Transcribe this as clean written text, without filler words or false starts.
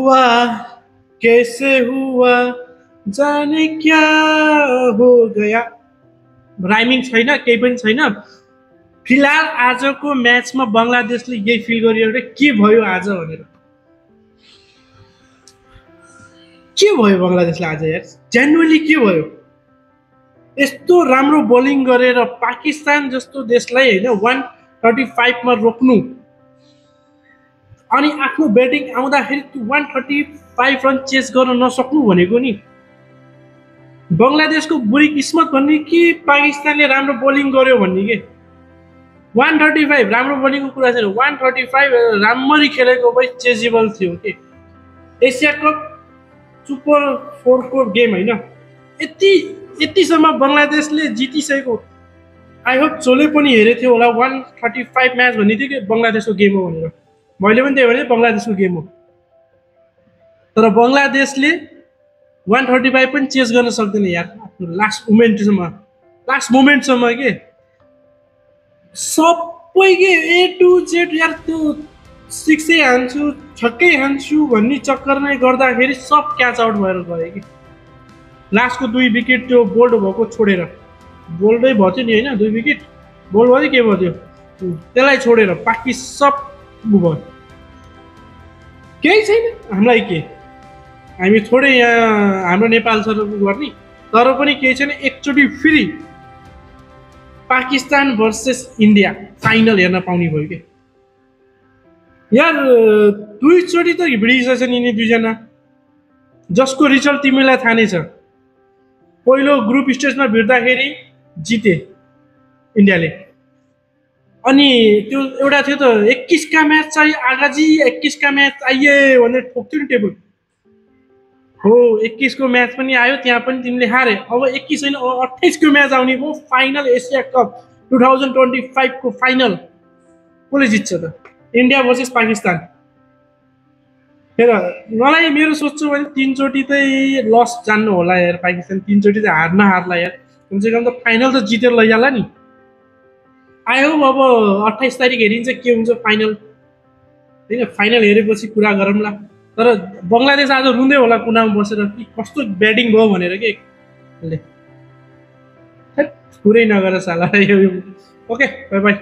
हुआ कैसे हुआ जाने क्या हो गया। राइमिङ छैन, केही पनि छैन। फिलहाल आजको म्याचमा बङ्गलादेशले यही फिल गरियो रे के भयो आज भनेर। के भयो बङ्गलादेशले आज यार, जेन्युनली के भयो? यस्तो राम्रो बोलिङ गरेर पाकिस्तान जस्तो देशलाई हैन 135 मा रोक्नु अनि आफ्नो ब्याटिङ आउँदाखेरि 135 रन चेस गर्न नसक्नु भनेको नि बङ्गलादेशको बुरी किस्मत भन्ने कि पाकिस्तानले राम्रो बोलिङ गर्यो भन्ने के। 135 राम्रो बोलिङको कुरा छैन, 135 राम्ररी खेलेको भए चेजेबल थियो के। एसिया कप सुपर 4 को गेम हैन, यतिसम्म बङ्गलादेशले जितिसकेको। आई होप जोले पनि हेरेको थियो होला 135 म्याच भन्ने थियो कि बङ्गलादेशको गेम हो भनेर। मैले पनि त्यही भने बङ्गलादेशको गेम हो, तर बङ्गलादेशले 135 पनि चेस गर्न सक्दैन यार। आफ्नो लास्ट मोमेन्टसम्म के सबै के ए टु जेड यार त्यो 6 हान्छु छक्कै हान्छु भन्ने चक्करमै गर्दाखेरि सब क्याच आउट भएर गयो कि। लास्टको 2 विकेट त्यो बोल्ड भएको छोडेर, बोल्डै भयो थियो नि होइन, 2 विकेट बोल्ड भयो के भयो त्यो, त्यसलाई छोडेर बाँकी सब भयो। केही छैन हामीलाई के, हामी थोरै यहाँ हाम्रो नेपाल सर गर्ने, तर पनि केही छैन। एकचोटि फेरि पाकिस्तान भर्सेस इन्डिया फाइनल हेर्न पाउने भयो कि यार। 2 चोटि त भिडिसकेछ नि यिनी दुईजना, जसको रिजल्ट तिमीलाई थाहा नै छ। पहिलो ग्रुप स्टेजमा भिड्दाखेरि जिते इन्डियाले, अनि त्यो एउटा थियो त 21 का म्याच चाहिँ आगाजी 21 का म्याच आइए भनेर ठोक्थ्यो नि टेबल। हो 21 को म्याच पनि आयो, त्यहाँ पनि तिमीले हारे। अब 21 होइन 28 को म्याच आउने भयो, फाइनल एसिया कप 2025 को फाइनल कसले जित्छ त? India versus Pakistan. हेर मलाई मेरो सोच्छु भने 3 चोटि चाहिँ लस जान्नु होला यार पाकिस्तान, 3 चोटि चाहिँ हार्ला यार, कमसेकम त फाइनल त जितेर लैजाला नि। आयो अब 28 तारिक हेरिन्छ के हुन्छ फाइनल होइन। फाइनल हेरेपछि कुरा गरौँला। तर बङ्गलादेश आज रुँदै होला कुनामा बसेर कि कस्तो ब्याटिङ भयो भनेर के पुरै नगर साला। Okay by by.